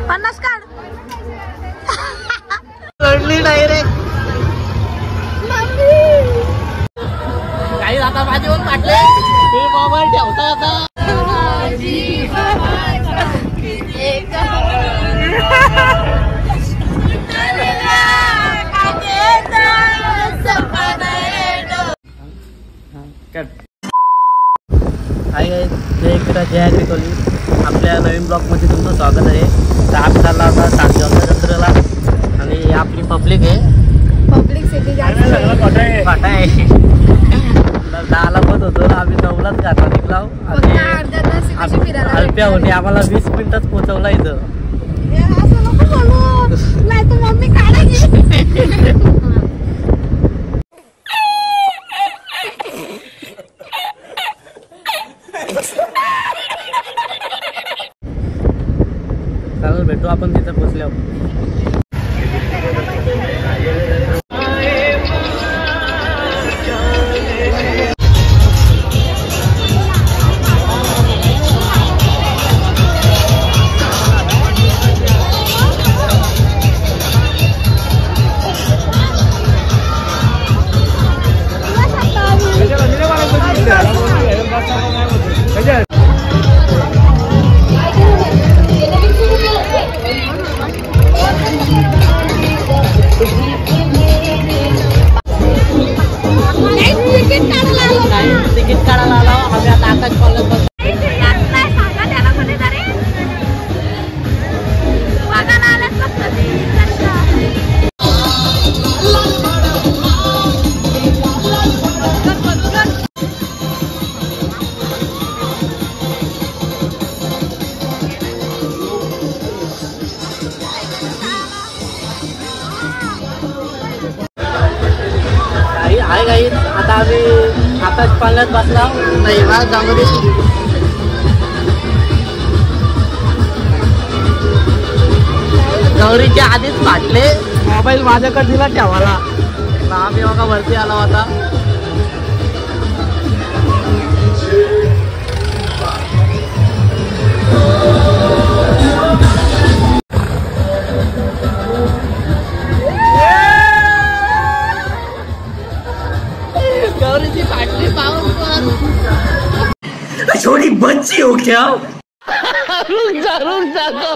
50 काढ. रडली डायरेक्ट. काही आता माझ्यावर पाटले ते मोबाईल ठेवता आता. हाय गाईज, जय कोली. आपल्या नवीन ब्लॉगमध्ये तुमचं स्वागत आहे. तर आम्ही चालला होता तासगावच्या जत्रेला आणि आपली पब्लिक आहे. पब्लिक सिटी फाटा आहे. 10ला बंद होतो, आम्ही 9लाच घातला निघला. अल्प्या होती आम्हाला 20 मिनिटात पोहोचवला इथं. मम्मी काढायची. चालेल, भेटू आपण तिथं पोचल्यावर. तिकीट काढायला आला आम्ही आता आकाश कॉलेज बस. आहे काही आता आम्ही आकाश पाळण्यात बसला नाही बा. जांगोरी गौरीच्या आधीच फाटले. मोबाईल माझ्याकडे दिला ठेवायला. आम्ही बघा वरती आला होता. गौरीची फाटली पाहून छोटी बच्ची हो क्या. रुक जा तो.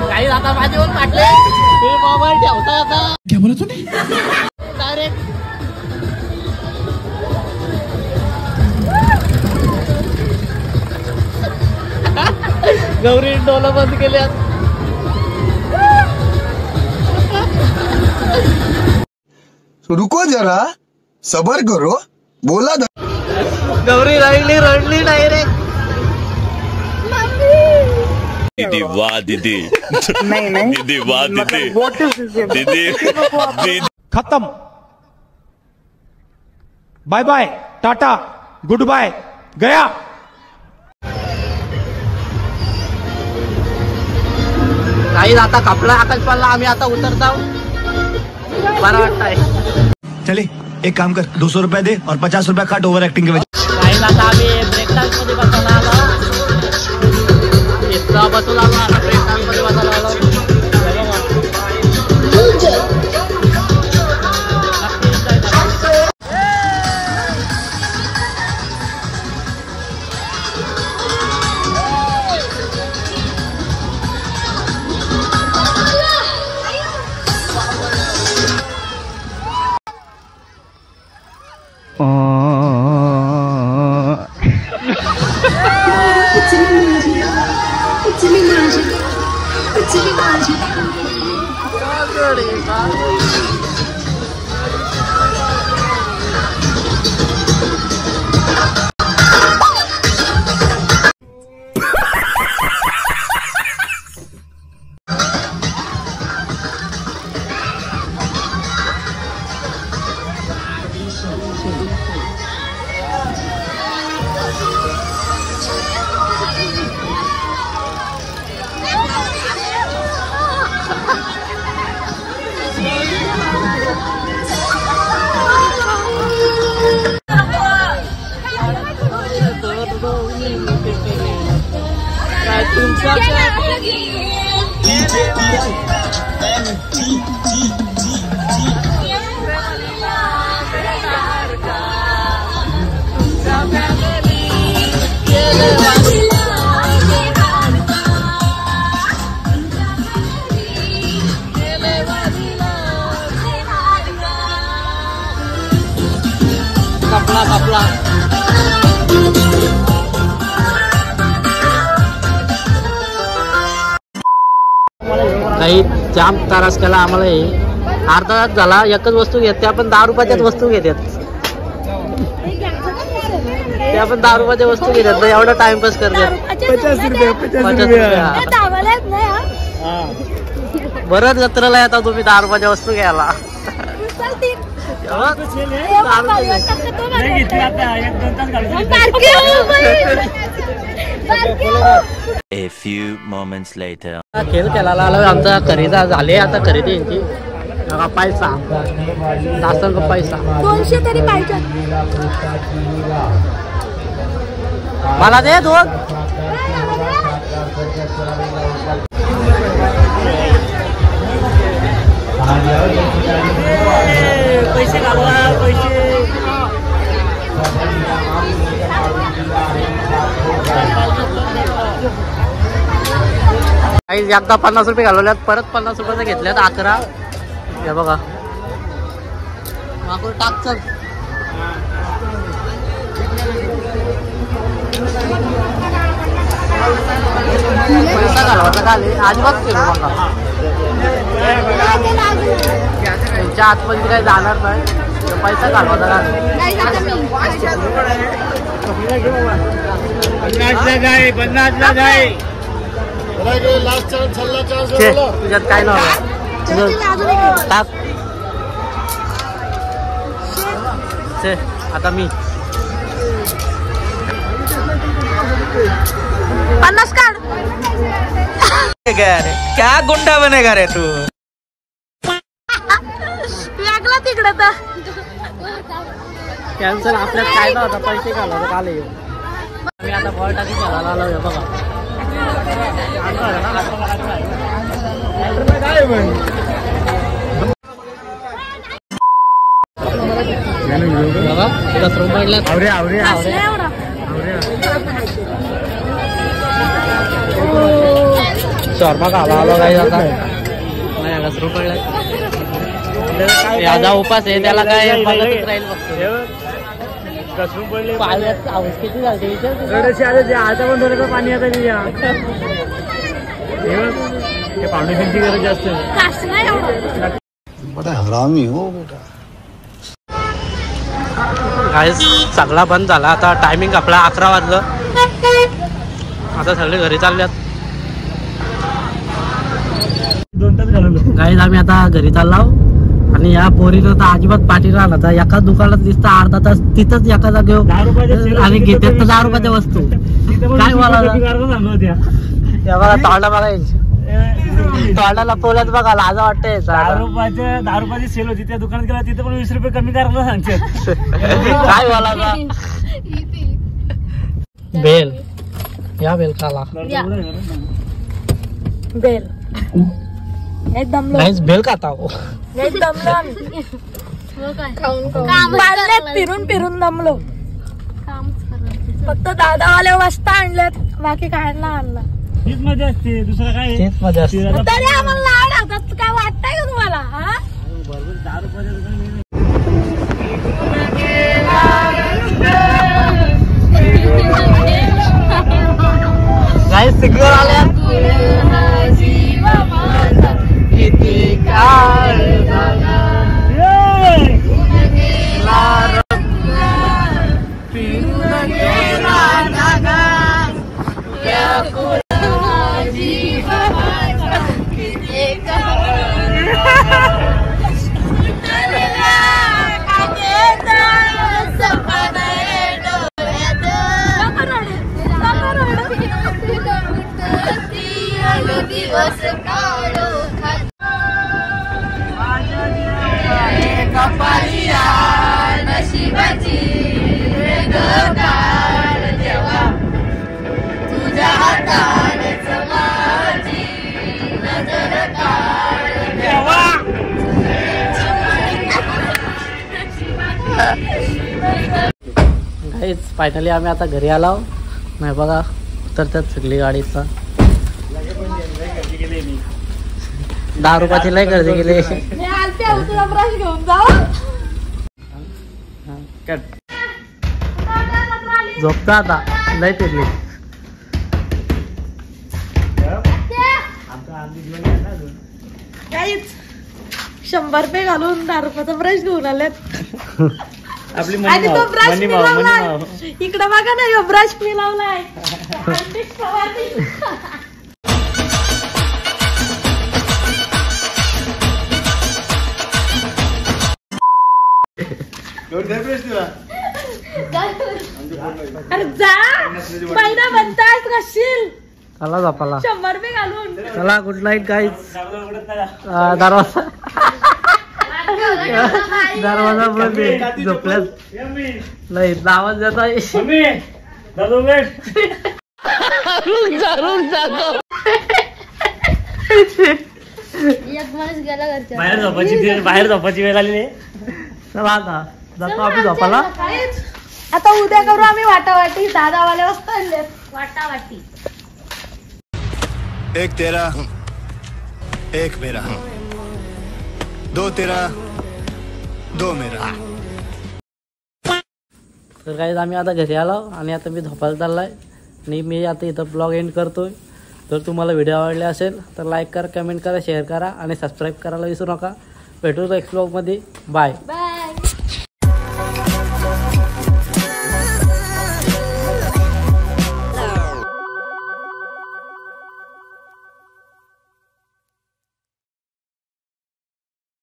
काही आता माझ्यावर फाटले ते मोबाईल ठेवता आता. क्या बोला तूने. डायरेक्ट गौरी डोला बंद केल्यात. रुको जरा सबर करो बोला. गौरी रडली डायरेक्ट. दीदी वाह दीदी. नहीं दीदी वाह दीदी. दीदी खत्म. Bye bye tata goodbye गया. काही आता कापला आकाश पाळला. आम्ही आता उतरता. बरं वाटतंय. चले एक काम कर 200 रुपया दे और 50 रुपया काट ओवर एक्टिंग के वजह. काही आता आम्ही ब्रेक डान्स मध्ये बसायला आलो. इतका बसून आलो आता ब्रेक डान्स मध्ये बसायला आलो. कपला काही जाम त्रास केला आम्हाला. अर्धा तास झाला एकच वस्तू घेत, त्या पण 10 रुपयाच्याच वस्तू घेतात. त्या पण 10 रुपयाच्या वस्तू घेतात, एवढा टाइमपास करतात. 50 रुपये. बरंच जत्रेला येतात तुम्ही 10 रुपयाच्या वस्तू घ्यायला. A few moments later. खेळ खेळायला आलो आमचा खरेदी झाले. आता खरेदी यांची पैसा दासन पैसा 200 तरी पाहिजे मला दे 2. पैसे घालवा पैसे. एकदा 50 रुपये घालवल्यात, परत 50 रुपयाचं घेतल्यात 11. हे बघा मागून टाक चल. पैसा घालवायचा खाली अजिबात केलं मला. त्यांच्या आतमध्ये काही जाणार नाही, पैसा घालवायचा खाली. तुझ्यात काय नव्हतं टाक. आता मी 50 काढ. क्या गुंडा बनेगा रे तू. लागला तिकडं तर कॅन्सल. आपल्यात काय नव्हतं, पैसे घालवलं काल. मी आता बॉल टाकी खेळायला आलो. बघा शॉर्मा खाला आलो काही आता. घसरू पडलाय. याचा उपास आहे, त्याला काय राहील पाण्यात आवाज किती झाले आता पण थोडं पाणी आता फाउंडेशनची गरज जास्त. हरामी हो बेटा. गाईस सगळा बंद झाला. आता टायमिंग आपला 11 वाजलं. आता सगळे घरी चालल्यात. गाईस आम्ही आता घरी चाललो आणि या पोरीनं तर अजिबात पाठी राहिला. तर एकाच दुकानात दिसतं अर्धा तास तिथंच एका जागेवर आणि घेतात तर 10 रुपयाच्या वस्तू. काय बोलायला बघा तोंडा बघा तोंडाला पोल्यात बघा लाजा वाटते. 10 रुपयाची सेल होती त्या दुकानात गेला, तिथे पण 20 रुपये कमी करायला सांगते. काय बोलायला. बेल या बेल खाला बेल बेल खाता हो. फिरून फिरून दमलो. फक्त दादावाले वस्ता आणल्यात, बाकी काय आणला. हीच मजा असते, दुसरं काय. तेच मजा असते. तरी आम्हाला लाड आता काय वाटतंय का तुम्हाला. बरोबर 10 रुपयाच्या काय सिग्नल आल्या किती काळ दिवस काढो कपालिया नशिबाची काळ जेव्हा तुझ्या हाताने फायनली आम्ही आता घरी आलो. नाही बघा उतरतात सगळी गाडीचा. 10 रुपयाची लय गर्दी गेली. मी आलते तुला ब्रश घेऊन जाऊ. झोपता आता लय फिरली. काहीच 100 रुपये घालून 10 रुपयाचा ब्रश घेऊन आलेत. आपली आणि तो ब्रश मी लावलाय. इकडे बघा ना, यो ब्रश मी लावलाय. अरे जा महिना म्हणतास कशील. चला झोपाला. 100 रुपये घालून. चला गुड नाईट गाईज. दरवाजा दरवाजा बंद आहे. झोपल्यात नाही आवाज जात आहे. एक माणूस गेला घरच्या. बाहेर झोपायची वेळ आलेली आहे. चला आता जातो आम्ही झोपाला. आता उद्या करू आम्ही वाटावाटी. दादावाले वाजता आणले वाटावाटी. एक तेरा एक मेरा, 2 तेरा 2 मेरा. तर काही आम्ही आता घरी आलो आणि आता मी झोपायला चाललाय. आणि मी आता इथं ब्लॉग एंड करतोय. जर तुम्हाला व्हिडिओ आवडले असेल तर लाईक करा, कमेंट करा, शेअर करा आणि सबस्क्राईब करायला विसरू नका. भेटू नेक्स्ट ब्लॉगमध्ये. बाय.